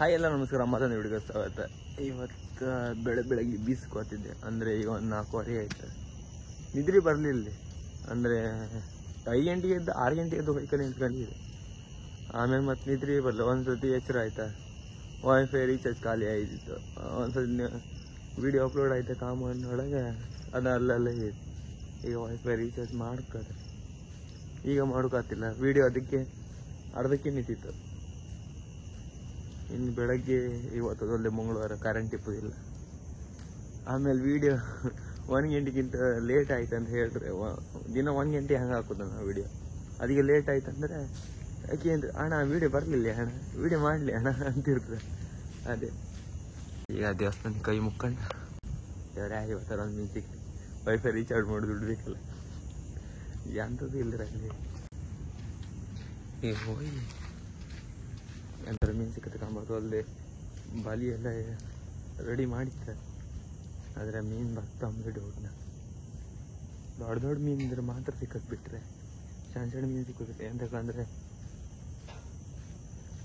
Hi ಎಲ್ಲ ನಮಸ್ಕಾರ. ಮತ್ತೊಂದು ವಿಡಿಯೋಗೆ ಸ್ವಾಗತ. ಇವತ್ತು ಬೆಳಗ್ಗೆ ಬೀಸ್ಕೋತಿದ್ದೆ. ಅಂದರೆ ಈಗ ಒಂದು 4:15 ಆಯ್ತು. ನಿದ್ರೆ ಬರಲಿಲ್ಲ. ಅಂದರೆ 5 ಗಂಟೆಗೆ ಎದ್ದು 6 ಗಂಟೆಗೆ ಎದ್ದು ಹೋಯ್ಕೊಂಡು ನಿಂತ್ಕೊಂಡಿದ್ದೆ. ಆಮೇಲೆ ಮತ್ತೆ ನಿದ್ರೆ ಬರಲ್ಲ. ಒಂದು ಸತಿ ಎಚ್ಚರ ಆಯ್ತಾ, ವೈಫೈ ರೀಚಾರ್ಜ್ ಖಾಲಿ ಆಯ್ತಿತ್ತು. ಒಂದು ಸತಿ ವಿಡಿಯೋ ಅಪ್ಲೋಡ್ ಆಯ್ತಾ ಕಾಮನ್ ಒಳಗೆ, ಅದು ಅಲ್ಲೇ ಇದೆ. ಈಗ ವೈಫೈ ರೀಚಾರ್ಜ್ ಮಾಡ್ಕೋದ್ರೆ ಈಗ ಮಾಡೋಕ್ಕಾಗ್ತಿಲ್ಲ. ವಿಡಿಯೋ ಅದಕ್ಕೆ ಅರ್ಧಕ್ಕೆ ನಿಂತಿತ್ತು. ಇನ್ನು ಬೆಳಗ್ಗೆ ಇವತ್ತು ಒಳ್ಳೆ ಮಂಗಳವಾರ, ಕರೆಂಟ್ ಇಪ್ಪುದಿಲ್ಲ. ಆಮೇಲೆ ವಿಡಿಯೋ 1 ಗಂಟೆಗಿಂತ ಲೇಟ್ ಆಯ್ತು ಅಂತ ಹೇಳಿದ್ರೆ, ದಿನ 1 ಗಂಟೆ ಹಂಗೆ ಹಾಕೋದು ನಾವು ವಿಡಿಯೋ. ಅದಕ್ಕೆ ಲೇಟ್ ಆಯ್ತು ಅಂದರೆ ಯಾಕೆ ಅಂದರೆ ಅಣ್ಣ ವಿಡಿಯೋ ಬರಲಿಲ್ಲ ಅಣ್ಣ, ವಿಡಿಯೋ ಮಾಡಲಿ ಅಣ್ಣ ಅಂತಿರ್ತದೆ. ಅದೇ ಈಗ ದೇವಸ್ಥಾನ ಕೈ ಮುಕ್ಕೊಂಡು ಯಾರೇ ಇವತ್ತರ ಒಂದು ಮ್ಯೂಸಿಕ್ ವೈಫೈ ರೀಚಾರ್ಜ್ ಮಾಡಿ ದುಡ್ಡು ಬೇಕಲ್ಲ, ಎಂಥದ್ದು ಇಲ್ಲರ ಅಲ್ಲಿ ಈಗ ಹೋಗಿ ಎಂಥರ ಮೀನು ಸಿಕ್ಕತ್ತೆ ಕಾಂಬತ್ತು. ಅಲ್ಲದೆ ಬಾಲಿ ಎಲ್ಲ ರೆಡಿ ಮಾಡಿರ್ತಾರೆ. ಆದರೆ ಮೀನು ಬರ್ತಾವೆ ಡೌಟ್ನ. ದೊಡ್ಡ ಮೀನು ಇದ್ರೆ ಮಾತ್ರ ಸಿಕ್ಕಕ್ಕೆ ಬಿಟ್ಟರೆ ಸಣ್ಣ ಮೀನು ಸಿಕ್ಕುತ್ತೆ. ಎಂತಕ್ಕಂದರೆ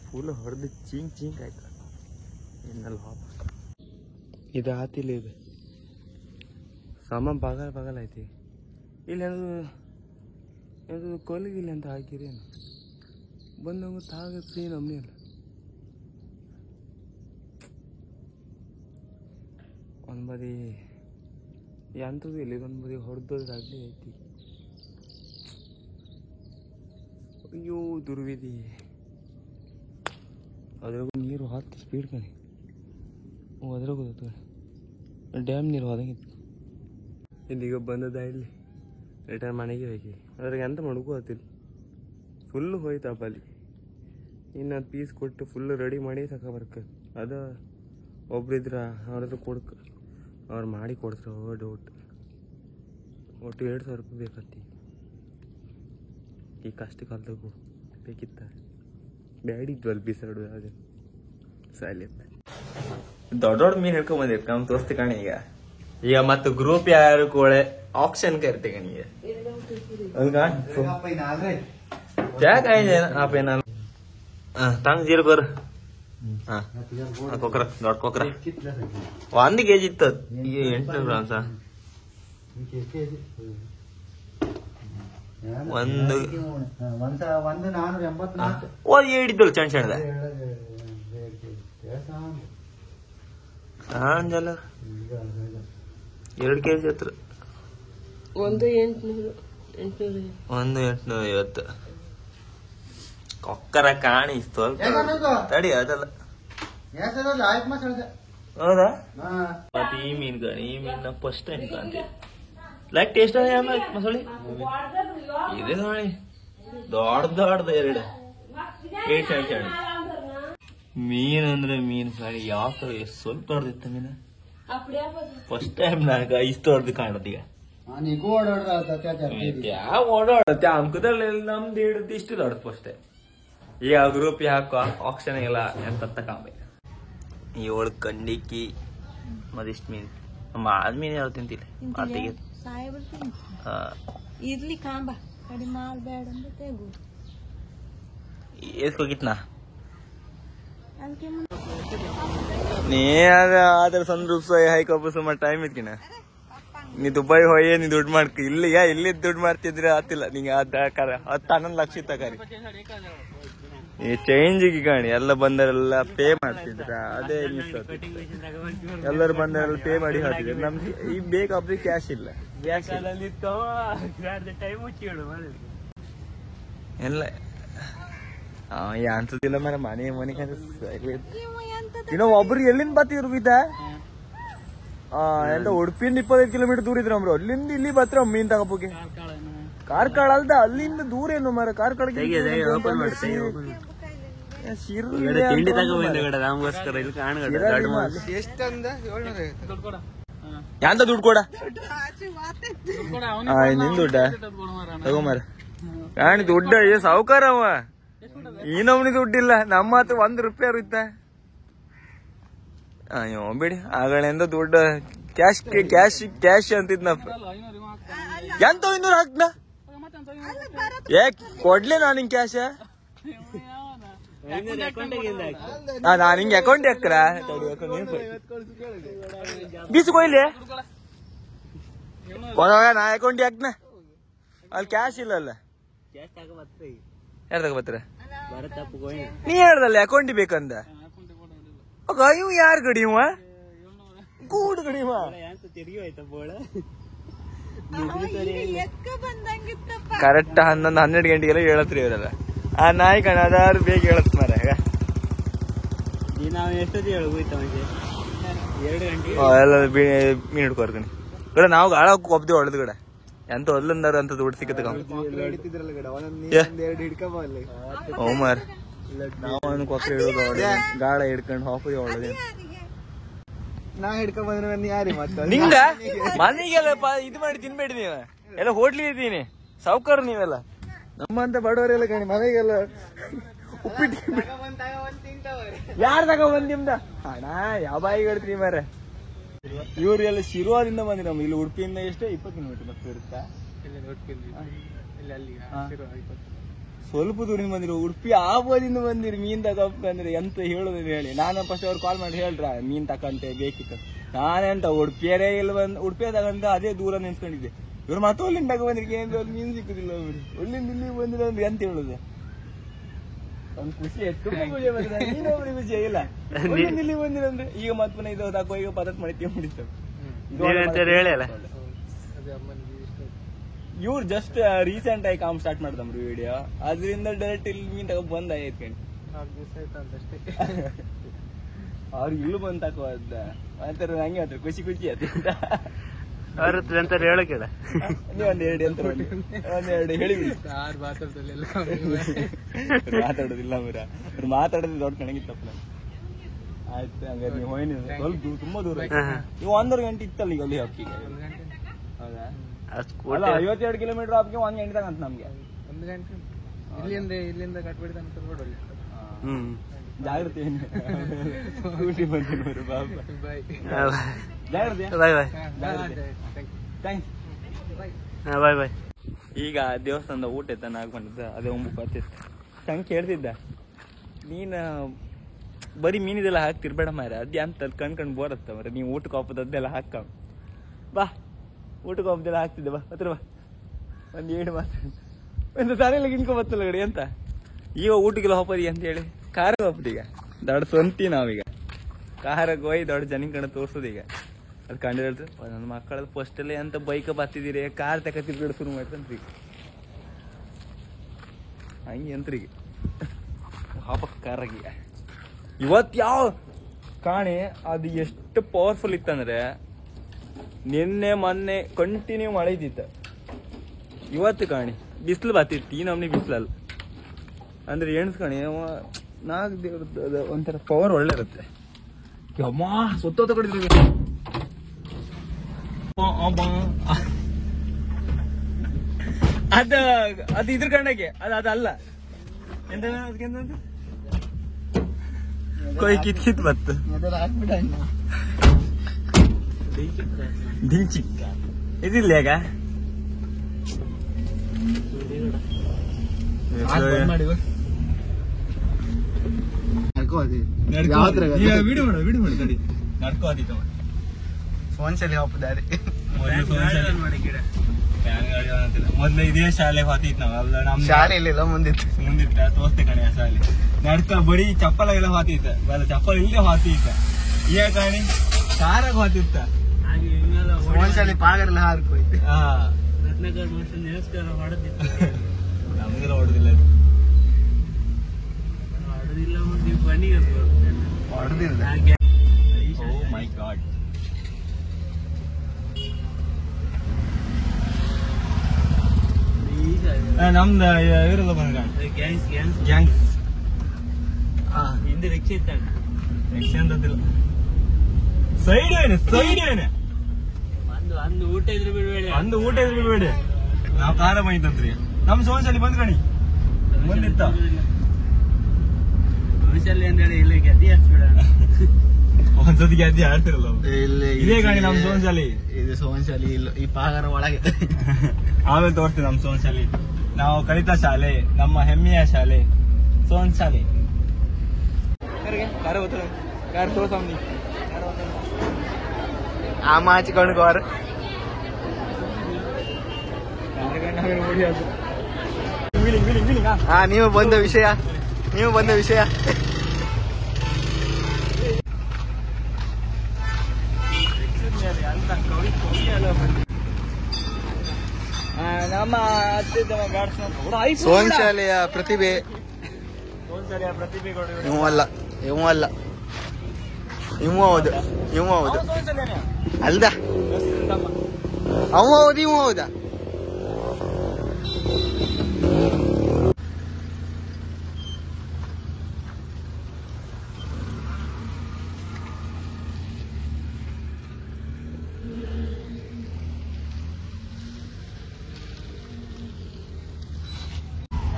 ಫುಲ್ ಹೊಡೆದು ಚೀಂಕ್ ಆಯ್ತು. ಇನ್ನಲ್ಲಿ ವಾಪಸ್ ಇದು ಆತಿಲ್ಲ. ಇದು ಸಾಮಾನು ಬಗಲ್ ಐತಿ. ಇಲ್ಲಿ ಅದು ಕೊಲಗಿಲ್ಲ ಅಂತ ಹಾಕಿರಿ ಏನು ಬಂದಂಗ ತಾಗತ್ತೆ ನಮ್ಮನೆ ಅಲ್ಲ. ಒಂದು ಬದಿ ಎಂಥದ್ದು ಇಲ್ಲ, ಇದೊಂದು ಬದಿ ಹೊಡೆದೋದಾಗಲಿ ಐತಿ. ಅಯ್ಯೋ ದುರ್ವಿಧಿ. ಅದ್ರಾಗೂ ನೀರು ಹಾಕಿ ಸ್ಪೀಡ್ ಕಣಿ. ಅದ್ರಾಗ ಗೊತ್ತ ಡ್ಯಾಮ್ ನೀರು ಹೋದಂಗಿತ್ತು. ಇಲ್ಲಿಗ ಬಂದದ ಇಲ್ಲಿ ರಿಟರ್ನ್ ಮನೆಗೆ ಹೋಗಿ ಅದ್ರಾಗ ಎಂತ ಮಾಡ್ಕೋ ಗೊತ್ತಿಲ್ಲ. ಫುಲ್ಲು ಹೋಯ್ತಪ್ಪ ಅಲ್ಲಿ. ಇನ್ನು ಪೀಸ್ ಕೊಟ್ಟು ಫುಲ್ಲು ರೆಡಿ ಮಾಡಿ ತಗೊಬರ್ಕ. ಅದು ಒಬ್ರಿದ್ರ ಅವ್ರ ಹತ್ರ ಕೊಡ್ಕ, ಅವ್ರು ಮಾಡಿ ಕೊಡ್ತಾರೆ. ಡೌಟ್ ಒಟ್ಟು 2,000 ರೂಪಾಯಿ ಬೇಕತ್ತಿ. ಈ ಕಷ್ಟ ಕಾಲದಾಗೂ ಬೇಕಿತ್ತ. ಬ್ಯಾಡಿದ್ವಲ್ಲ ಬೀಸಾಡು ಅದು ಸಾಲಿ. ದೊಡ್ಡ ಮೀನು ಹಿಡ್ಕೊಂಡ್ ಬಂದಿರ್ತ ನಮ್ಮ ತೋರಿಸ್ತಿ ಕಣಿ. ಈಗ ಮತ್ತು ಗ್ರೂಪ್ ಯಾರು ಕೋಳೆ ಆಪ್ಷನ್ ಕರಿತೆ ಕಣಿಗೆ ತಂಗ್ ಜೀರ್ ಬರ್ ಕೊಕ್ರ ದೊಡ್ಡ ಕೊಕ್ರ 1 kg ಇತ್ತು. ಈಗ 800 ಗ್ರಾಮ್ಸ ಒಂದು ಹೇಳಿದ್ದಳು ಸಣ್ಣ ಸಣ್ಣದ ಸಾಂಜಲ 2 kg ಹತ್ರ 1,850 ಕೊಕ್ಕರ ಕಾಣಿ ಸ್ವಲ್ಪ ತಡಿ. ಅದಲ್ಲ ಹೌದಾ? ಮತ್ತೆ ಈ ಮೀನ್ ಕಾಣಿ. ಈ ಮೀನ್ ಫಸ್ಟ್ ಟೈಮ್ ಕಾಣ್ತೀವಿ. ಲೈಕ್ ಟೇಸ್ಟ್ ಮಸಾಲೆ ಇದೆ ನೋಡಿ. ದೊಡ್ಡದ 2 ಸಣ್ಣ ಮೀನ್ ಅಂದ್ರೆ ಮೀನ್ ಕಾಣಿ. ಯಾವ ತರ ಸ್ವಲ್ಪ ದೊಡ್ಡದಿತ್ತ ಮೀನ. ಫಸ್ಟ್ ಟೈಮ್ ನನಗೆ ಇಷ್ಟು ದೊಡ್ಡದು ಕಾಣುತ್ತೆ. ಈಗ ಯಾವ ಓಡಾಡತ್ತೆ ಅಂಕದಲ್ಲಿ ನಮ್ದು ಹಿಡಿದು ಇಷ್ಟು ದೊಡ್ಡದು ಫಸ್ಟ್. ಈಗ ಗ್ರೂಪ್ ಹಾಕೋ ಆಪ್ಷನ್ ಇಲ್ಲ ಎಂತ ತಗೊಂಬ. 7 ಕಂಡಿಕ್ಕಿ ಮದಿಷ್ಟು ಮೀನು. ಮಾದ್ ಮೀನು ಯಾವ ತಿಂತಿಲ್ಲ ಮಾತಿಗೆ ಇರ್ಲಿ ಕಾಂಬ ಕಡಿಮೆ ಮಾಡಬೇಡ ಅಂತ ತೆಗು. ಎಸ್ಕೋಗಿತ್ನಾ ನೀ ಅದ್ರ ಸಂದೂಪ ಹೈಕೋಪ ಸುಮಾರು ಟೈಮ್ ಇದ್ಕಿನ. ನೀ ದುಬೈ ಹೋಯೇ ನೀ ದುಡ್ಡು ಮಾಡ್ಕ. ಇಲ್ಲಿಗ ಇಲ್ಲಿ ದುಡ್ಡು ಮಾಡ್ತಿದ್ರೆ ಆತಿಲ್ಲ. ನಿಂಗೆ 10-11 ಲಕ್ಷ ತಗರಿ. ಈ ಚೇಂಜಿಗೆ ಕಾಣಿ ಎಲ್ಲ ಬಂದರೆಲ್ಲ ಪೇ ಮಾಡ್ತಿದ್ರ. ಅದೇ ಎಲ್ಲರೂ ಬಂದರೆಲ್ಲ ಪೇ ಮಾಡಿ ಹಾಕಿದ್ರು. ನಮ್ಗೆ ಈಗ ಬೇಕಾದ್ರೆ ಕ್ಯಾಶ್ ಇಲ್ಲ. ಎಲ್ಲ ಅನ್ಸದಿಲ್ಲ ಮರ ಮನೆ ಇನ್ನೂ ಒಬ್ರು ಎಲ್ಲಿಂದ ಬತ್ತಿದ್ರು ಬಿದ್ದ. ಎಲ್ಲ ಉಡುಪಿಯಿಂದ 25 ಕಿಲೋಮೀಟರ್ ದೂರ ಇದ್ರ ಅಮ್ರು. ಅಲ್ಲಿಂದ ಇಲ್ಲಿ ಬತ್ರ ಮೀನ್ ತಗೋಬೋಕೆ. ಕಾರ್ಕಳ ಅಲ್ದ ಅಲ್ಲಿಂದ ದೂರ ಏನು ಮರ. ಕಾರ್ಕಳ ಯಾಂತ ದುಡ್ಡು ಕೊಡ. ನಿನ್ ದುಡ್ಡ ತಗೊಂಬರ ಕಾಣಿ. ದುಡ್ಡ ಸಾವುಕಾರ ಅವ. ಈ ನಮ್ನಿ ದುಡ್ಡಿಲ್ಲ. ನಮ್ಮ ಹತ್ರ 1 ರೂಪಾಯಿ ಇತ್ತ. ಅಯ್ಯೋ ಬಿಡಿ. ಆಗಳಿಂದ ದುಡ್ಡು ಕ್ಯಾಶ್ ಅಂತಿದ್ನಪ್ಪ. ಎಂತ 500 ಹಾಕ್ನ. ಯಾಕೆ ಕೊಡ್ಲಿ ನಾನು ಕ್ಯಾಶ. ನಾನು ಹಿಂಗೆ ಅಕೌಂಟ್ ಹಾಕ್ರ ಬೀಸ್ಕೊಯ್ಲಿ ನಾ ಅಕೌಂಟ್ ಹಾಕ್ನ ಅಲ್ಲಿ ಕ್ಯಾಶ್ ಇಲ್ಲ ಅಲ್ಲ ಯಾರು ತಗೋಬತ್ತರ ನೀ ಹೇಳ್ದಲ್ಲ ಅಕೌಂಟ್ ಬೇಕಂದ ಇವ್ ಯಾರು ಗಡಿ ಇವ ಗೂಡ್ ಗಡಿ ಇವ ಕರೆಕ್ಟ್ 11-12 ಗಂಟೆಗೆಲ್ಲ ಹೇಳತ್ರಿ ಇವರೆಲ್ಲ ಆ ನಾಯಿ ಕಣ ಅದಾರು ಬೇಗ ಹೇಳತ್ ಮಾರ ಎಲ್ಲ ಮೀನ್ ಹಿಡ್ಕೊರ್ತೀನಿ ಗಡ ನಾವು ಗಾಳ ಒಬ್ದಿ ಹೊಡೆದ್ ಗಡ ಎಂತ ಹೊಲ್ಲಾರ ಅಂತ ದುಡ್ಡು ಸಿಕ್ಕತ್ತ ಮಾರ್ ನಾವು ಕೊಕ್ಕರೆ ಹಿಡೋದು ಗಾಳ ಹಿಡ್ಕೊಂಡು ಹಾಕೋದಿ ಹೊಡೆದಿ ನಾ ಹಿಡ್ಕೊಂಡ್ ಬಂದ್ರೆ ಯಾರಿ ನಿಂಗ ಮನೆಗೆಲ್ಲ ಇದು ಮಾಡಿ ತಿನ್ಬೇಡಿ ನೀವ ಎಲ್ಲ ಹೋಟ್ಲಿ ಇದ್ದೀನಿ ಸಾವುಕಾರ ನೀವೆಲ್ಲ ನಮ್ಮಂತ ಬಡವರೆಲ್ಲ ಕಣಿ ಮನೆಗೆಲ್ಲ ಉಪ್ಪಿಟ್ಟು ಯಾರ್ ತಗೊಂಡ್ ನಿಮ್ದ ಹಣ ಯಾವ ಬಾಯಿಗೆ ಹೇಳ್ತೀನಿ ಮಾರ ಇವ್ರು ಎಲ್ಲ ಶಿರುವಾದಿಂದ ಬಂದಿರ ಇಲ್ಲಿ ಉಡುಪಿಯಿಂದ ಎಷ್ಟೇ 20 ಕಿಲೋಮೀಟರ್ ಬಸ್ ಇರುತ್ತಾ ಸ್ವಲ್ಪ ದೂರಿಂದ ಬಂದಿರು ಉಡುಪಿ ಆಬೋದಿಂದ ಬಂದಿರಿ ಮೀನ್ ತಗೊಂಡ್ರೆ ಎಂತ ಹೇಳುದು ಹೇಳಿ ನಾನು ಫಸ್ಟ್ ಅವ್ರು ಕಾಲ್ ಮಾಡಿ ಹೇಳ್ರ ಮೀನ್ ತಕಂತೆ ಬೇಕಿತ್ತು ನಾನೆಂತ ಉಡುಪಿಯರೇ ಇಲ್ಲ ಬಂದ್ ಉಡುಪಿಯ ತಗಂತ ಅದೇ ದೂರ ನಿಂತ್ಕೊಂಡಿದ್ದೆ ಇವ್ರು ಮತ್ತೆ ಒಳ್ಳಿಂದ ತಗೊ ಬಂದ್ರಿ ಏನ್ ಮೀನ್ ಸಿಕ್ಕುದಿಲ್ಲ ಅವ್ರು ಒಳ್ಳಿಂದ ಇಲ್ಲಿ ಬಂದಿರ ಅಂದ್ರೆ ಎಂತ ಹೇಳುದು ಒಂದ್ ಖುಷಿ ತುಂಬ ಖುಷಿ ಬಂದ್ರೆ ನೀನೊಬ್ರಿಗೆ ಖುಷಿ ಇಲ್ಲ ಇಲ್ಲಿ ಬಂದಿರಂದ್ರೆ ಈಗ ಮತ್ ಪುನಃ ಇದು ತಗೋ ಈಗ ಪದಾರ್ಥ ಮಾಡಿ ಮುಡಿಸ್ತೇವೆ ಇವ್ರು ಜಸ್ಟ್ ರೀಸೆಂಟ್ ಆಗಿ ಕಾಮ್ ಸ್ಟಾರ್ಟ್ ಮಾಡ್ದಮ್ರಿ ವಿಡಿಯೋ ಅದ್ರಿಂದ ಡೈರೆಕ್ಟ್ ಇಲ್ಲಿ ಮೀನ್ ತಗೋ ಬಂದ ಆಯ್ತ್ಕೊಂಡು ಅವ್ರಿಗೆ ಇಲ್ಲೂ ಬಂದ್ ತಕೋ ಅಂತಾರ ಹಂಗೆ ಅಂತಾರೆ ಖುಷಿ ಖುಷಿ ಅಂತ ಅವ್ರ ಹೇಳಕ್ಕೆ ನೀವೊಂದೆರಡು ಎಂತ ಒಂದೆರಡು ಹೇಳಿ ಮಾತಾಡೋದಿಲ್ಲ ಮರ ಅವ್ರು ಮಾತಾಡೋದು ದೊಡ್ಡ ಕಣಗಿತ್ತಪ್ಪ ಆಯ್ತು ಹಂಗಾರೆ ನೀವು ಹೋಯ್ನಿ ಸ್ವಲ್ಪ ತುಂಬಾ ದೂರ ನೀವು 1.5 ಗಂಟೆ ಇತ್ತಲ್ಲ ಈಗ ಅಲ್ಲಿ ಹಾಕಿ ಹೌದಾ ಅಲ್ಲ 52 ಕಿಲೋಮೀಟರ್ ಹಾಕಿ 1 ಗಂಟೆ ತಗಂತ ನಮ್ಗೆ 1 ಗಂಟೆ ಇಲ್ಲಿಂದ ಕಟ್ಬಿಡಿ ತನಕ ರೋಡಲ್ಲಿ ಜಾಗ್ರತೆ ಸ್ಕೂಟಿ ಬಂದು ಬಾಬಾ ಬಾಯ್ ಬಾಯ್. ಈಗ ದೇವಸ್ಥಾನದ ಊಟ ತಾನು ಆಗ್ಕೊಂಡಿದ್ದ ಅದೇ ಒಂಬು ಬರ್ತಿತ್ತು ಸಂಖ್ಯೆ ಹೇಳ್ತಿದ್ದ ನೀನು ಬರೀ ಮೀನಿದೆಲ್ಲ ಹಾಕ್ತಿರ್ಬೇಡ ಮಾರ ಅದೇ ಅಂತ ಕಣ್ಕಂಡು ಬೋರತ್ತ ಮರ ನೀವು ಊಟಕ್ಕೆ ಹಾಕೋದೆಲ್ಲ ಹಾಕ ಬಾ ಊಟಕ್ಕೆ ಹಾಕೋದೆಲ್ಲ ಹಾಕ್ತಿದ್ದೆ ಬಾ ಹತ್ರ ಬಾ ಒಂದು ಏಳು ಮಾತು ಒಂದು ತಲೆಲ್ಲ ಗಿನ್ಕೊ ಬತ್ತಲ್ಲ ಗಡಿ ಅಂತ ಈಗ ಊಟಕ್ಕೆಲ್ಲ ಹೋಗೋದಿ ಅಂತ ಹೇಳಿ ಕಾರಿಗೆ ಹೋಗ್ಬೋದು ಈಗ ದೊಡ್ಡ ಸ್ವಂತಿ ನಾವೀಗ ಕಾರಿಗೆ ಹೋಗಿ ದೊಡ್ಡ ಜನ ಕಡೆ ತೋರ್ಸೋದು ಈಗ ಅದು ಕಂಡು ಹೇಳ್ತಾರೆ ನನ್ನ ಮಕ್ಕಳದ್ದು ಫಸ್ಟಲ್ಲೇ ಅಂತ ಬೈಕ್ ಬತ್ತಿದ್ದೀರಿ ಕಾರ್ ತಕತ್ತಿರ್ಬೇಡ ಶುರು ಮಾಡ್ತಂತ್ರಿ ಹಂಗೆ ಅಂತ್ರಿಗೆ ಹಾಪ ಕಾರಾಗಿ ಇವತ್ತು ಯಾವ ಕಾಣೆ ಅದು ಎಷ್ಟು ಪವರ್ಫುಲ್ ಇತ್ತಂದ್ರೆ ನಿನ್ನೆ ಮೊನ್ನೆ ಕಂಟಿನ್ಯೂ ಮಳೆ ಇದ್ದಿತ್ತು ಇವತ್ತು ಕಾಣಿ ಬಿಸಿಲು ಬತ್ತಿತ್ತು ಈ ನಮ್ನಿ ಬಿಸಿಲಲ್ಲ ಅಂದ್ರೆ ಎಣ್ಸ್ಕಣಿ ನಾಲ್ಕು ದೇವ್ರದ್ದು ಒಂಥರ ಪವರ್ ಒಳ್ಳೆ ಇರುತ್ತೆ ಅಮ್ಮ ಸುತ್ತ ಕಡಿದ್ರೆ ಅದು ಇದ್ರ ಕಣ್ಣಗೆ ಅದಲ್ಲ ಎಂತ ಕೊಯ್ ಕಿತ್ ಬತ್ತು ದಿಂಚಿ ಇದಿಲ್ಲ ಈಗ ಫೋನ್ಸಲ್ಲಿ ಹಾಕಿದ್ದಾರೆ ಮೊದ್ಲು ಇದೇ ಶಾಲೆ ಹಾತಿತ್ತು ನಾವ್ ನಮ್ ಶಾಲೆ ಇಲ್ಲ ಮುಂದಿತ್ತ ತೋರ್ಸ್ತೆ ಕಣೆ ಆ ಶಾಲೆ ನಡ್ಕ ಬರೀ ಚಪ್ಪಲ ಎಲ್ಲ ಹಾತಿತ್ತ ಚಪ್ಪಲ್ ಇಲ್ಲೇ ಹಾತಿತ್ತ ಈಗ ಕಣಿ ಕಾರಾಗ ಹಾತಿತ್ತ ಫೋನ್ಸಲ್ಲಿ ಪಾಗರೆಲ್ಲ ಹಾರ್ಕೋಯ್ತು ನಮಗೆಲ್ಲ ಹೊಡೆದಿಲ್ಲ ಹೊಡೆದಿಲ್ಲ ಓ ಮೈ ಗಾಡ್ ನಮ್ದು ಇವರೆಲ್ಲ ಬಂದ ಗ್ಯಾಂಗ್ಸ್ ಹಿಂದೆ ರಿಕ್ಷೆ ಇತ್ತ ರಿಕ್ಷೆ ಅಂತದಿಲ್ಲ ಸೈಡ್ ಏನೇ ಅಂದು ಊಟ ಇದ್ರೆ ಬಿಡ್ಬೇಡಿ ಅಂದು ಊಟ ಇದ್ರೆ ಬಿಡ್ಬೇಡಿ ನಾವ್ ಕಾರ ಬಂತಂತ್ರಿ ನಮ್ ಸೋನ್ಸಲ್ಲಿ ಬಂದ್ ಕಣಿ ಬಂದಿತ್ತ ಸೋನ್ಸಲ್ಲಿ ಅಂದ್ರೆ ಇಲ್ಲಿ ಗೆದ್ದಿ ಹಚ್ಬಿಡೋಣ ಒಂದ್ಸತಿ ಗೆದ್ದಿ ಆಡ್ತಿರಲ್ಲ ಇದೇ ಗಾಡಿ ನಮ್ ಸೋನ್ಸಲ್ಲಿ ಇದು ಸೋನ್ಶಾಲಿ ಇಲ್ಲ ಈ ಪಾಗರ ಒಳಗೆ ಆಮೇಲೆ ತೋರಿಸ್ತೀವಿ ನಮ್ ಸೋನ್ಶಾಲಿ ನಾವು ಕಲಿತಾ ಶಾಲೆ ನಮ್ಮ ಹೆಮ್ಮೆಯ ಶಾಲೆ ಸೋನ್ಶಾಲಿ कार होतं कार तो सामने ಆಮ ಹಚ್ಕೊಂಡು ಗೋರ್ ಹಾ ನೀವು ಬಂದ ವಿಷಯ ನಮ್ಮ ಸೋನ್ ಶಾಲೆಯ ಪ್ರತಿಭೆ ಇವ ಅಲ್ಲ ಇವ ಹೌದು ಅಲ್ದ ಅವ ಹೌದು ಇವ ಹೌದಾ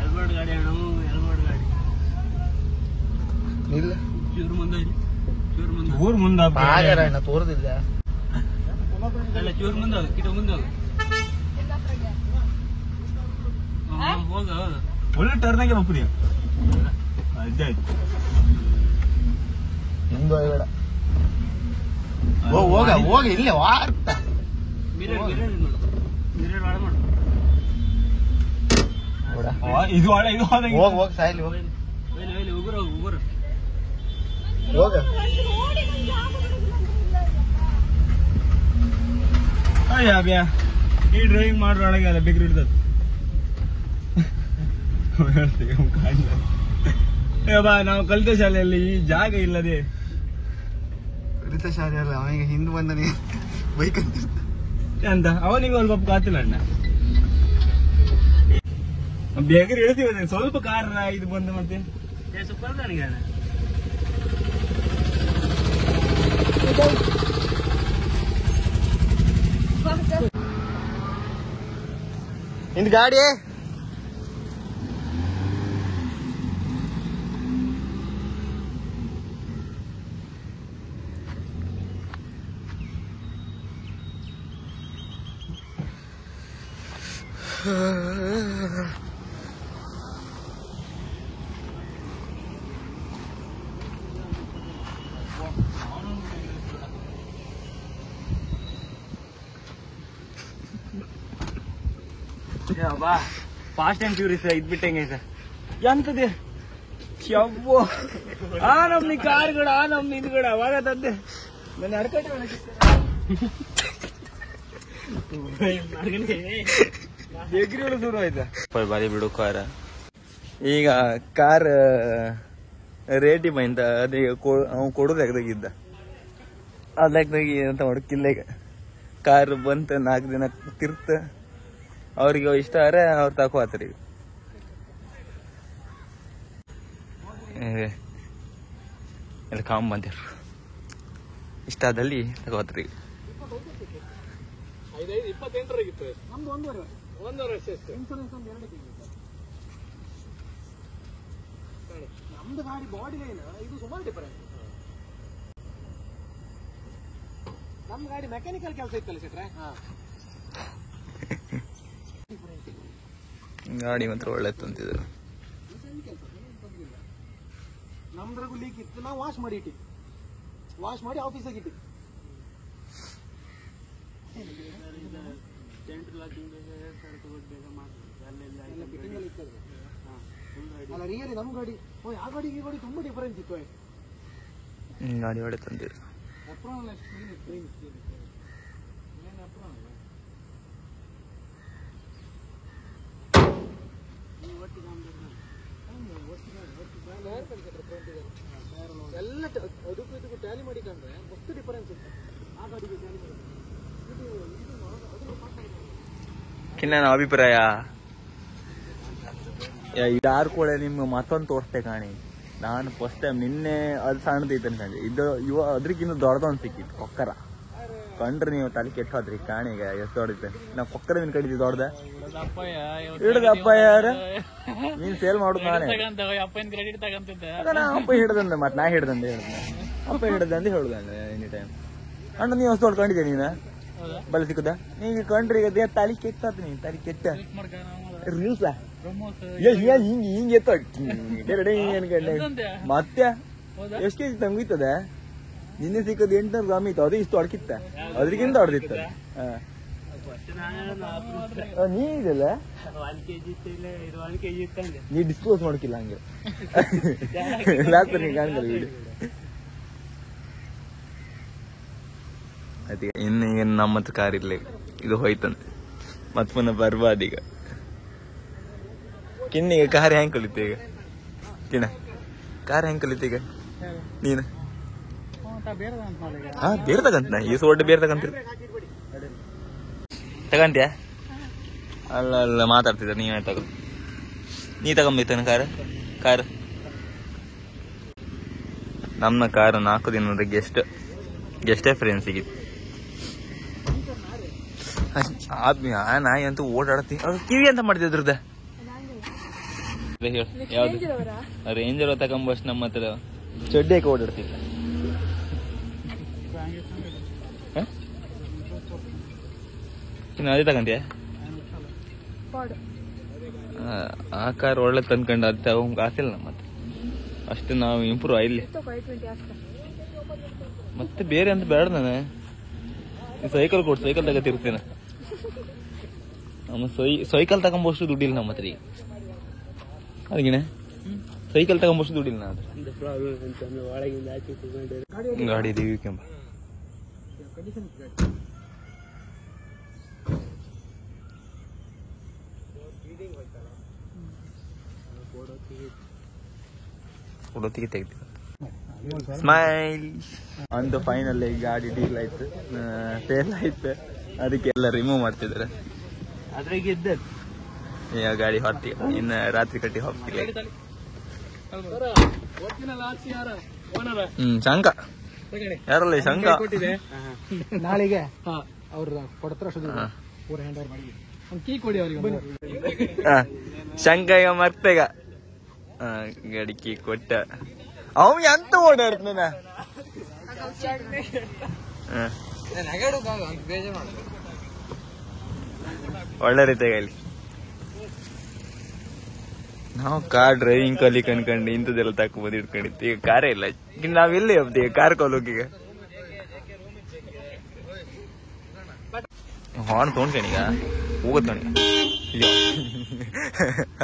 ಎಲ್ಬೋರ್ಡ್ ಗಾಡಿ ಅಣ್ಣ ಎಲ್ಬೋರ್ಡ್ ಗಾಡಿ ಇಲ್ಲ ಚೂರು ಮುಂದೆ ಅಣ್ಣ ತೋರ್ದಿಲ್ಲ ಅಲ್ಲ ಚೂರು ಮುಂದೆ ಕಿಟ ಮುಂದೆ ಹೋಗ ಒಳ್ಳೆ ಟರ್ನಾಗೆ ಹೋಗ್ರಿ ಬೇಡ ಹೋಗ ಇಲ್ಲೇ ವಾರ್ತ ಮಿರರ್ ಹಾಳು ಮಾಡು ಇದು ಹೋಗ್ ಸಾಯಿಲಿ ಹೋಗ ಉಗುರು ಹೋಗ ಬ್ಯಾ ಈ ಡ್ರೈವಿಂಗ್ ಮಾಡೋಳಗೆ ಅಲ್ಲ ಬಿಗ್ರು ಇಡ್ತದ ನಾವು ಕಲಿತ ಶಾಲೆಯಲ್ಲಿ ಈ ಜಾಗ ಇಲ್ಲದೆ ಕಲಿತ ಶಾಲೆ ಅಲ್ಲ ಅವನಿಗೆ ಹಿಂದೆ ಬಂದನೆ ಬೈಕ್ ಅಂತ ಅವನಿಗೆ ಒಂದು ಪಾಪ ಕಾತಿಲ್ಲ ಅಣ್ಣ ಬೇಗರಿ ಹೇಳ್ತೀವಿ ಸ್ವಲ್ಪ ಕಾರ್ ಇದು ಬಂದು ಮತ್ತೆ ಸೂಪರ್ ನನಗೆ ಅಣ್ಣ ಇಂದ ಗಾಡಿ ಬಾ fast and furious ಇದ್ಬಿಟ್ಟಂಗೆ sir ಎಂತದೆ Shabbu ಆ ನಮ್ನಿ ಕಾರ್ಗಳು ಆ ನಮ್ನಿ ಇದುಗಳು ಅವಾಗ ತಂದೆ ನನ್ನ ಅಡ್ಕಟ್ಟೆ ಎಗ್ರಿಗಳು ಶುರು ಆಯ್ತಾ ಬಾರಿ ಬಿಡು ಕಾರ್ ಈಗ ಕಾರ್ ರೇಟಿ ಬೈಂತ ಅದೇ ಅವ್ನು ಕೊಡೋದು ಲೆಕ್ಕದಾಗಿದ್ದ ಆ ಲೆಕ್ಕದಾಗಿ ಅಂತ ಮಾಡು ಕಿಲ್ಲೆಗೆ ಕಾರ್ ಬಂತ 4 ದಿನ ತಿರ್ತ ಅವ್ರಿಗೆ ಇಷ್ಟ ಆದ್ರೆ ಅವ್ರು ತಕೋತ್ರಿ ಎಲ್ಲ ಕಾಮ್ ಬಂದಿರು ಇಷ್ಟ ಆದಲ್ಲಿ ತಗೋತ್ರಿ 28 ನಮ್ದು 1.5 ವರ್ಷ ಅಷ್ಟೇ ಇನ್ಶೂರೆನ್ಸ್ ಒಂದು 2 ತಿಂಗಳು ನಮ್ದು ಗಾಡಿ ಬಾಡಿ ಲೈನ್ ಇದು ಸುಮಾರು ಡಿಫರೆನ್ಸ್ ನಮ್ಮ ಗಾಡಿ ಮೆಕ್ಯಾನಿಕಲ್ ಕೆಲಸ ಇತ್ತಲ್ಲ ಸಿಟ್ರೆ ಗಾಡಿ ಮಾತ್ರ ಒಳ್ಳೆ ತಂತಿದ್ರು ನಮ್ದ್ರಾಗೂ ಲೀಕ್ ಇತ್ತು ನಾವು ವಾಶ್ ಮಾಡಿ ಆಫೀಸಾಗಿ ಇಟ್ಟಿವಿ ಅಲ್ಲ ರಿಯಲಿ ನಮ್ ಗಾಡಿ ಆ ಗಾಡಿ ಈ ಗಾಡಿ ತುಂಬಾ ಡಿಫರೆನ್ಸ್ ಇತ್ತು ಗಾಡಿ ಒಳ್ಳೆ ತಂದಿದ್ರು ಎಲ್ಲ ಅದಕ್ಕೂ ಇದಕ್ಕೂ ಟ್ಯಾಲಿ ಮಾಡಿಕೊಂಡ್ರೆ ಮಸ್ತ್ ಡಿಫರೆನ್ಸ್ ಇತ್ತು ಆ ಗಾಡಿಗೆ ಟ್ಯಾಲಿ ಮಾಡಿ ನನ್ನ ಅಭಿಪ್ರಾಯ ಯಾರು ಕೂಡ ನಿಮ್ಗೆ ಮತ್ತೊಂದು ತೋರಿಸ್ತೆ ಕಾಣಿ ನಾನು ಫಸ್ಟ್ ಟೈಮ್ ನಿನ್ನೆ ಅದು ಸಣ್ಣದೈತೆ ಅನ್ಕೊಂಡೆ ಇದು ಅದ್ರಕ್ಕಿಂತ ದೊಡ್ಡದೊಂದು ಸಿಕ್ಕಿತ್ತು ಕೊಕ್ಕರ ಕಂಡ್ರೆ ನೀವು ತಲೆ ಕೆಟ್ಟೋದ್ರಿ ಕಾಣಿಗೆ ಎಷ್ಟು ದೊಡ್ಡೈತೆ ನಾವು ಕೊಕ್ಕರ ನಿನ್ ಕಡಿದ್ವಿ ದೊಡ್ಡದ ಹಿಡ್ದಪ್ಪ ಯಾರು ನೀನ್ ಸೇಲ್ ಮಾಡು ನಾನೇ ಅಪ್ಪ ಹಿಡ್ದಂದೆ ಮತ್ತೆ ನಾ ಹಿಡ್ದಂದೆ ಅಪ್ಪ ಹಿಡ್ದಂದೆ ಹೇಳ್ದಂದೆ ಎನಿ ಟೈಮ್ ಅಣ್ಣ ನೀವು ಅಷ್ಟು ದೊಡ್ಕೊಂಡಿದ್ದೆ ನೀನು ಬಲ ಸಿಕ್ಕದ ನೀಗ ಕಂಡ್ರಿಗೆ ತಲೆ ಕೆಟ್ಟ ನೀನ್ ತಲೆ ಕೆಟ್ಟ ರೀಲ್ಸ ಹಿಂಗೆ ಅನ್ಕೊಂಡೆ ಮತ್ತೆ ಎಷ್ಟು ಕೆಜಿ ತಂಗ ಇರ್ತದೆ ನಿನ್ನೆ ಸಿಕ್ಕದ 800 ಗ್ರಾಮ್ ಇತ್ತು ಅದು ಇಷ್ಟು ಅಡ್ಕಿತ್ತ ಅದ್ರಿಗಿಂತ ಹೊಡೆದಿತ್ತ ನೀ ಇದೆಲ್ಲ 1 kg ಇತ್ತು ಇಲ್ಲ ಇದು 1 kg ಇತ್ತಂದೆ ನೀ ಡಿಸ್ಕ್ಲೋಸ್ ಮಾಡ್ಕಿಲ್ಲ ಹಂಗೆ ಲಾಸ್ಟ್ ನೀ ಕಾಣ್ಕಲ್ಲ ವಿಡಿಯೋ ಅದೇ ಇನ್ನು ಏನು ನಮ್ಮತ್ತು ಕಾರ್ ಇಲ್ಲ ಇದು ಹೋಯ್ತಂತೆ ಮತ್ ಪುನಃ ಬರ್ಬಾದ್ ಈಗ ಕಿನ್ನಿಗೆ ಕಾರ್ ಹೆಂಗ್ ಕಲಿತೆ ಈಗ ಕಿಣ ಕಾರ್ ಹೆಂಗ್ ಕಲಿತೆ ಈಗ ನೀನು ಹಾ ಬೇರೆ ತಗಂತ ಈ ಸೊಡ್ಡ ಬೇರೆ ತಗಂತೀರಿ ತಗಂತೀಯ ಅಲ್ಲ ಅಲ್ಲ ಮಾತಾಡ್ತಿದ್ದ ನೀವೇ ತಗೋ ನೀ ತಗೊಂಬೈತಾನೆ ಕಾರ್ ನಮ್ಮ ಕಾರು 4 ದಿನದ ಗೆಸ್ಟೇ ಫ್ರೆಂಡ್ ಸಿಗಿತ್ತು ನಾಯಿ ಅಂತೂ ಓಡಾಡ್ತೀನಿ ಅದು ಕಿವಿ ಅಂತ ಮಾಡ್ತಿದ್ರದ ಯಾವ್ದು ರೇಂಜರ್ ತಗೊಂಬಷ್ಟು ನಮ್ಮ ಹತ್ರ ಚಡ್ಡಿಯಾಕೆ ಓಡಾಡ್ತಿಲ್ಲ ಇನ್ನು ಅದೇ ತಗೊಂತೀಯ ಆ ಕಾರ್ ಒಳ್ಳೆ ತಂದ್ಕೊಂಡು ಅದು ತಗೊಂಡ್ ಹಾಕಿಲ್ಲ ನಮ್ಮ ಹತ್ರ ಅಷ್ಟು ನಾವು ಇಂಪ್ರೂವ್ ಇಲ್ಲಿ ಮತ್ತೆ ಬೇರೆ ಅಂತ ಬೇಡ ನಾನು ಸೈಕಲ್ ಕೊಟ್ಟು ಸೈಕಲ್ ತಗೋತಿರ್ತೀನ ನಮ್ಮ ಸೈಕಲ್ ತಗೊಂಬಷ್ಟು ದುಡ್ಡಿಲ್ಲ ನಮ್ಮ ಹತ್ರ ಈಗ ಅದಕ್ಕೆ ಸೈಕಲ್ ತಗೊಂಬಷ್ಟು ದುಡ್ಡಿಲ್ಲ ನಾ ಗಾಡಿ ಇದೀವಿ ಕೆಂಬ ಫೋಟೋತಿಗೆ ತೆಗ್ದು ಸ್ಮೈಲ್ ಅಂತೂ ಫೈನಲ್ ಗಾಡಿ ಡೀಲ್ ಆಯ್ತು ಸೇಲ್ ಆಯ್ತು ಅದಕ್ಕೆಲ್ಲ ರಿಮೂವ್ ಮಾಡ್ತಿದ್ರೆ ಅದ್ರಾಗ ಇದ್ದದ್ದು ಈಗ ಗಾಡಿ ಹೊತ್ತಿ ಇನ್ನು ರಾತ್ರಿ ಕಟ್ಟಿ ಹೋಗ್ತಿಲ್ಲ ಶಂಕ ಯಾರಲ್ಲ ಈ ಶಂಕ ನಾಳೆಗೆ ಅವ್ರ ಕೊಡ್ತಾರ ಕೀ ಕೊಡಿ ಅವ್ರಿಗೆ ಶಂಕ ಈಗ ಮರ್ತೇಗ ಗಾಡಿ ಕೀ ಕೊಟ್ಟ ಅವ್ ಎಂತ ಓಡಾಡ್ತಾನ ಒಳ್ಳೆ ರೀತಿಯಾಗಿ ಅಲ್ಲಿ ನಾವು ಕಾರ್ ಡ್ರೈವಿಂಗ್ ಕಲಿ ಕನ್ಕೊಂಡು ಇಂಥದ್ದೆಲ್ಲ ತಕೊಂಬೋದು ಇಟ್ಕೊಂಡಿತ್ತು ಈಗ ಕಾರೇ ಇಲ್ಲ ಈಗ ನಾವೆಲ್ಲಿ ಹೋಗ್ತೀವಿ ಕಾರ್ ಕೊಲೋಕೀಗ ಹಾರ್ನ್ ತೊಗೊಂಡ್ಕಣೀಗ ಹೋಗತ್ ಕಣೀಗ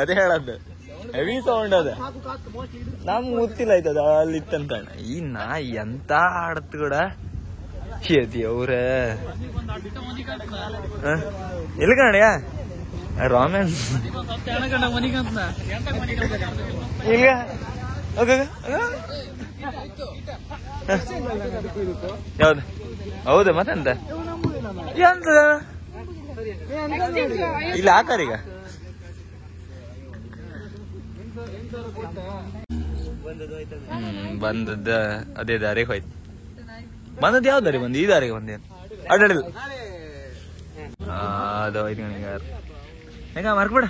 ಅದೇ ಹೇಳದ್ದು ಹೆವಿ ಸೌಂಡ್ ಅದ ನಮ್ ಗೊತ್ತಿಲ್ಲ ಆಯ್ತದ ಅಲ್ಲಿ ಇತ್ತಂತ ಈ ನಾಯಿ ಎಂತ ಆಡತ್ ಕೂಡ ಅವ್ರ ಎಲ್ಲಿ ಕಣಯ್ಯ ರಾಮೆನ್ ಈಗ ಯಾವ್ದು ಹೌದಾ ಮತ್ತೆಂತ ಎಂತ ಇಲ್ಲಿ ಹಾಕಾರೀಗ ಬಂದದ್ದ ಅದೇ ದಾರಿಗೆ ಹೋಯ್ತು ಬಂದದ್ದು ಯಾವ ದಾರಿ ಬಂದು ಈ ದಾರಿಗೆ ಬಂದೇನು ಅಡ್ಡಾಡಿಲ್ಲ ಅದು ಹೋಯ್ತು ಕಣಿಗ ಹೆಂಗ ಮರ್ಕ್ಬಿಡ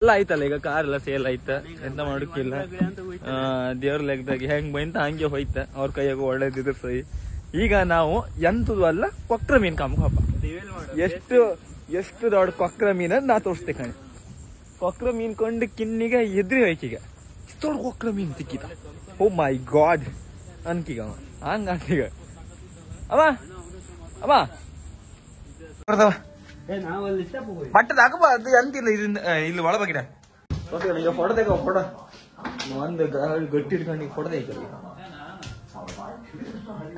ಎಲ್ಲ ಆಯ್ತಲ್ಲ ಈಗ ಕಾರ್ ಎಲ್ಲ ಸೇಲ್ ಆಯ್ತ ಎಂತ ಮಾಡಕ್ಕಿಲ್ಲ ದೇವ್ರ ಲೆಕ್ಕದಾಗ ಹೆಂಗ್ ಬೈಂತ ಹಂಗೆ ಹೋಯ್ತ ಅವ್ರ ಕೈಯಾಗ ಒಳ್ಳೇದಿದ್ರ ಸೈ ಈಗ ನಾವು ಎಂತದು ಅಲ್ಲ ಕೊಕ್ರ ಮೀನ್ ಕಾಮಪ್ಪ ಎಷ್ಟು ದೊಡ್ಡ ಕೊಕ್ರ ಮೀನ್ ನಾ ತೋರಿಸ್ತೆ ಕಣಿ ಕೊಕ್ರ ಮೀನ್ ಕೊಂಡು ಕಿನ್ನಿಗೆ ಎದ್ರಿ ಹೋಯ್ಕೀಗ ಇಷ್ಟು ದೊಡ್ಡ ಕೊಕ್ರ ಮೀನ್ ಸಿಕ್ಕಿದ ಓ ಮೈ ಗಾಡ್ ಅನ್ಕೀಗ ಅವ ಹಂಗ ಅಂತೀಗ ಅವ ಬಟ್ಟದ ಹಾಕಬಾರ್ದು ಅಂತಿಲ್ಲ ಇದರಿಂದ ಇಲ್ಲಿ ಒಳಬಾಗಿಡ ಈಗ ಫೋಟೋ ತೆಗೋ ಫೋಟೋ ಒಂದು ಗಟ್ಟಿ ಇಟ್ಕೊಂಡು ಫೋಟೋ ತೆಗಿ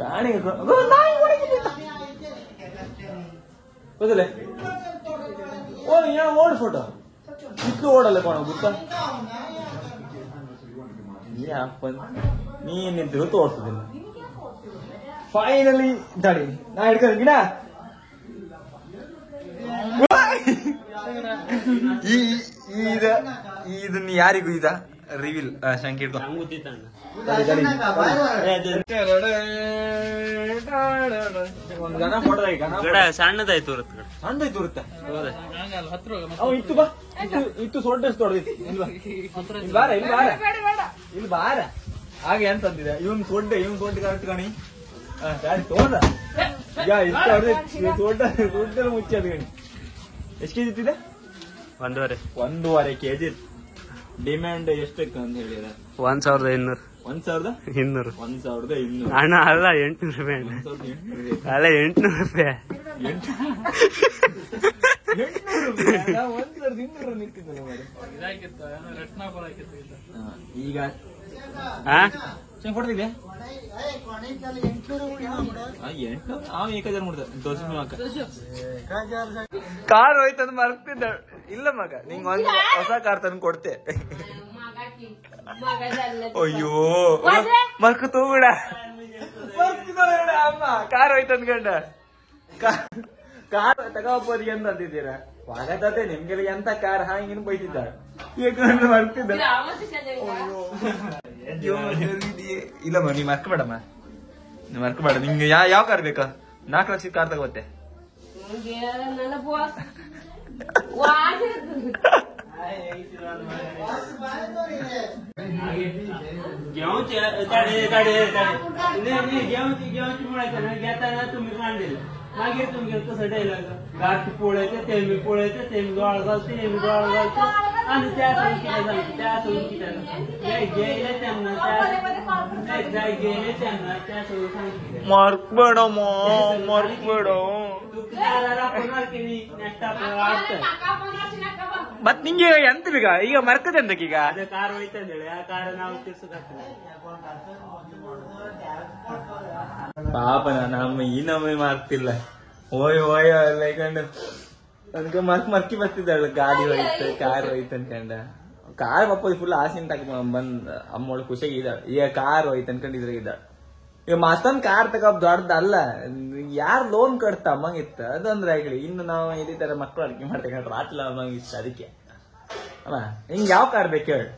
ಕಾಣಿ ಗೊತ್ತಲ್ಲ ಓಡ್ ಫೋಟೋ ಇತ್ತು ಓಡಲ್ಲ ಕೋಣ ಗೊತ್ತಾ ನೀನಿದ್ರು ತೋರ್ಸುದಿಲ್ಲ ಫೈನಲಿ ತಡಿ ನಾ ಹಿಡ್ಕೊಂಡು ಗಿಡ ಇದನ್ನ ಯಾರಿಗೂ ಇದ ರಿವೀಲ್ ಶಂಕಿ ಇಡ್ಕೊ ಸಣ್ಣದಾಯ್ತು ಇರುತ್ತೆ ಅವ್ ಇತ್ತು ಬಾ ಇತ್ತು ಸೊಡ್ಡ ತೊಡ್ದಿತ್ತು ಇಲ್ಲಿ ಬಾರ ಹಾಗೆ ಎಂತ ಅಂತಿದೆ ಇವನ್ ಸೊಡ್ಡ ಕರೆಕ್ಟ್ ಕಣಿ ಗಾಡಿ ತೋದ ಈಗ ಸೊಡ್ಡ ಮುಚ್ಚಿ ಅದು ಗಣಿ ಎಷ್ಟು ಕೆಜಿ ಇತ್ತಿದೆ 1.5 1.5 ಕೆಜಿ ಡಿಮ್ಯಾಂಡ್ ಎಷ್ಟಕ್ಕೆ ಅಂತ ಹೇಳಿದ 1200 1200 1200 ಹಣ ಅಲ್ಲ 800 ರೂಪಾಯಿ ಅಲ್ಲ 800 ರೂಪಾಯಿ 1200 ನಿಂತಿದ್ದಲ್ಲ ಈಗ ಕೊಡ್ತಿದ್ದೆ 800 ಅವ ಏಕಜಾರ ಕಾರ್ ಹೋಯ್ತಂದ್ ಮರ್ತಿದ್ದ ಇಲ್ಲ ಮಗ ನಿಂಗ್ ಒಂದು ಹೊಸ ಕಾರ್ ತಂದು ಕೊಡ್ತೆ ಅಯ್ಯೋ ಮರ್ಕ ತೂಬಿಡ ಅಮ್ಮ ಕಾರ್ ಹೋಯ್ತಂದ್ ಗಂಡ ಕಾರ್ ತಗೋಬೋದಿ ಅಂತ ಅಂತಿದ್ದೀರಾ ವಾಗತ್ತೆ ನಿಮ್ಗೆಲ್ಲ ಎಂತ ಕಾರ್ ಹಾಂಗಿನ ಬೈತಿದ್ದಾಳೆ ಮರ್ತಿದ್ದ ಇಲ್ಲಮ್ಮ ನೀ ಮರ್ಕಬೇಡಮ್ಮ ನೀ ಮರ್ಕಬೇಡ ನಿಂಗೆ ಯಾವ ಕಾರ್ ಬೇಕಾ 4 ಲಕ್ಷದ ಕಾರ್ ತಗೋತ್ತೆ तुम्ही काढलेलं मागे तुम्ही कसं डायलॉग गाठी पोळायचे तेमी पोळायचे तेमी डोळ घालते नेहमी डोळ घालते आणि त्या गेले त्यांना ಮರ್ಕ್ಬೇಡ ಮರ್ಕ್ಬೇಡ ಮತ್ ನಿಂಗೆ ಎಂತ ಬೇಕ ಈಗ ಮರ್ಕದೆ ಅಂತಕೀಗ ಕಾರ್ ಹೋಯ್ತಾ ಹೇಳಿ ಆ ಕಾರ್ ನಾವು ತಿರ್ಸೋದಾಗ್ತದೆ ಪಾಪ ನಮ್ಮ ಈ ನಮ್ಮೆ ಮಾರ್ತಿಲ್ಲ ಓಯ್ ಎಲ್ಲ ಕಂಡು ಅದಕ್ಕೆ ಮರ್ಕಿ ಬರ್ತಿದ್ದಾಳೆ ಗಾಡಿ ಹೋಯ್ತು ಕಾರ್ ಹೋಯ್ತು ಅನ್ಕಂಡ ಕಾರ್ ಪಾಪ ಫುಲ್ ಆಸೆಂತ ಬಂದ್ ಅಮ್ಮಳು ಖುಷಿಯಾಗಿ ಇದ್ದಾಳೆ ಈಗ ಕಾರ್ ಹೋಯ್ತು ಅನ್ಕೊಂಡಿದ್ರೆ ಇದ್ದಾಳೆ ಈಗ ಮತ್ತೊಂದ್ ಕಾರ್ ತಗೋ ದೊಡ್ಡದಲ್ಲ ಯಾರ್ ಲೋನ್ ಕಟ್ತಾ ಅಮ್ಮಂಗಿತ್ತ ಅದಂದ್ರೆ ಆಗ್ಲಿ ಇನ್ನು ನಾವು ಇದೇ ತರ ಮಕ್ಕಳು ಅಡಿಕೆ ಮಾಡ್ತಕೊಂಡ್ರೆ ಆಟ್ಲ ಅಮ್ಮಂಗಿತ್ತ ಅದಕ್ಕೆ ಅಲ್ಲ ಹಿಂಗ್ ಯಾವ ಕಾರ್ ಬೇಕು ಹೇಳಿ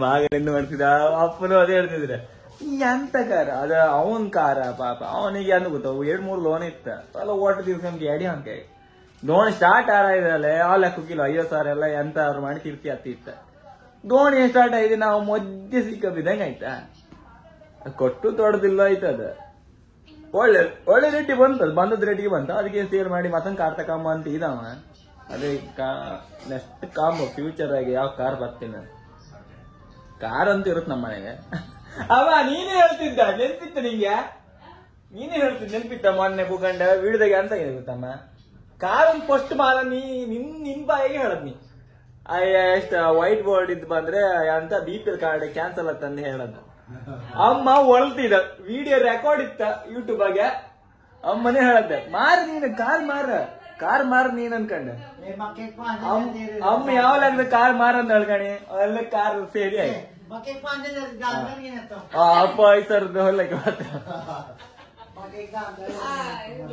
ಮಗ ಎಂದು ಮಾಡ್ತಿದ್ದ ಅಪ್ಪನು ಅದೇ ಹೇಳ್ತಿದ್ರೆ ಎಂತ ಕಾರ ಅದ ಅವನ್ ಕಾರ ಪಾಪ ಅವನಿಗೆ ಅನ್ನು ಗೊತ್ತಾವು 2-3 ಲೋನ್ ಇತ್ತ ಅಲ್ಲ ಓಟ್ ತಿರ್ಸ್ಕೊಂಡ್ಗೆ ಅಡಿ ಹಂಗೆ ದೋಣಿ ಸ್ಟಾರ್ಟ್ ಆರಾಯ್ದಲ್ಲ ಆ ಲೆಕ್ಕಕ್ಕಿಲ್ಲ 50,000 ಎಲ್ಲ ಎಂತ ಅವ್ರು ಮಾಡಿ ತಿರ್ಸಿ ಹತ್ತಿತ್ತ ದೋಣಿ ಸ್ಟಾರ್ಟ್ ಆಯ್ತು ನಾವು ಮಧ್ಯೆ ಸಿಕ್ಕ ಬಿದ್ದಂಗ ಆಯ್ತಾ ಕೊಟ್ಟು ದೊಡ್ಡದಿಲ್ಲ ಆಯ್ತದ ಒಳ್ಳೆ ರೇಟಿ ಬಂತದ ಬಂದದ ರೇಟಿಗೆ ಬಂತ ಅದಕ್ಕೆ ಸೇಲ್ ಮಾಡಿ ಮತ್ತೊಂದು ಕಾರ್ ತಕೊಂಬ ಅಂತ ಇದಾವ ಅದೇ ನೆಕ್ಸ್ಟ್ ಕಾಂಬ ಫ್ಯೂಚರ್ ಆಗಿ ಯಾವ ಕಾರ್ ಬರ್ತೀನಿ ಕಾರ್ ಅಂತ ಇರುತ್ತೆ ನಮ್ಮ ಮನೆಗೆ ಅವ ನೀನೇ ಹೇಳ್ತಿದ್ದ ನೆನ್ಪಿತ್ತ ನಿಂಗೆ ನೀನೇ ಹೇಳ್ತಿದ್ದ ನೆನ್ಪಿತ್ತ ಮೊನ್ನೆ ಭೂಖಂಡ ವಿಡಿದಾಗ ಅಂತ ಗೊತ್ತಮ್ಮ ಕಾರ್ ಒಂದು ಫಸ್ಟ್ ಮಾರ ನಿನ್ ಬಾಯಿಗೆ ಹೇಳದ್ ನೀ ಎಷ್ಟ ವೈಟ್ ಬೋರ್ಡ್ ಇದ್ ಬಂದ್ರೆ ಅಂತ BPL ಕಾರ್ಡ್ ಕ್ಯಾನ್ಸಲ್ ಅಂತಂದು ಹೇಳದ್ ಅಮ್ಮ ಒಳ್ತಿದ ವಿಡಿಯೋ ರೆಕಾರ್ಡ್ ಇತ್ತ ಯೂಟ್ಯೂಬ್ ಆಗೆ ಅಮ್ಮನೇ ಹೇಳದ್ದೆ ಮಾರ ನೀನು ಕಾರ್ ಮಾರ ನೀನ್ ಅನ್ಕಂಡ ಅಮ್ಮ ಯಾವ ಲೆಕ್ಕದ ಕಾರ್ ಮಾರ ಅಂತ ಹೇಳ್ಕಣಿ ಅಲ್ಲ ಕಾರ್ ಸೇರಿ ಆಯ್ತು ಅಪ್ಪ 5,000 ಹೊಲ್ಲಕ್ಕೆ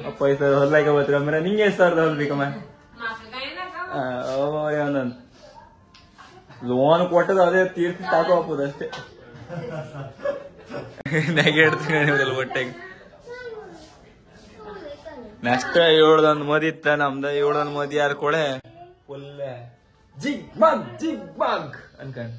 ಅಪ್ಪ 5,000 ಹೊಲ್ಲಕ್ಕೆ ಬರ್ತೀರ ಅಂದ್ರೆ ನಿಂಗೆ 1,000 ಹೊಲ್ಬೇಕಮ್ಮ ಒಂದೊಂದು ಲೋನ್ ಕೊಟ್ಟದ ಅದೇ ತೀರ್ಸಿ ತಾಕೋ ಹಾಕೋದು ಅಷ್ಟೇ ನೆಗೆ ಇಡ್ತೀನಿ ಹೊಟ್ಟೆಗೆ ನೆಕ್ಸ್ಟ್ 7 ಮದಿ ಇತ್ತ ನಮ್ದ 7 ಮದಿ ಯಾರು ಕೊಳೆ ಫುಲ್ ಜಿಗ್ ಬಾಗ್ ಅನ್ಕಂಡ್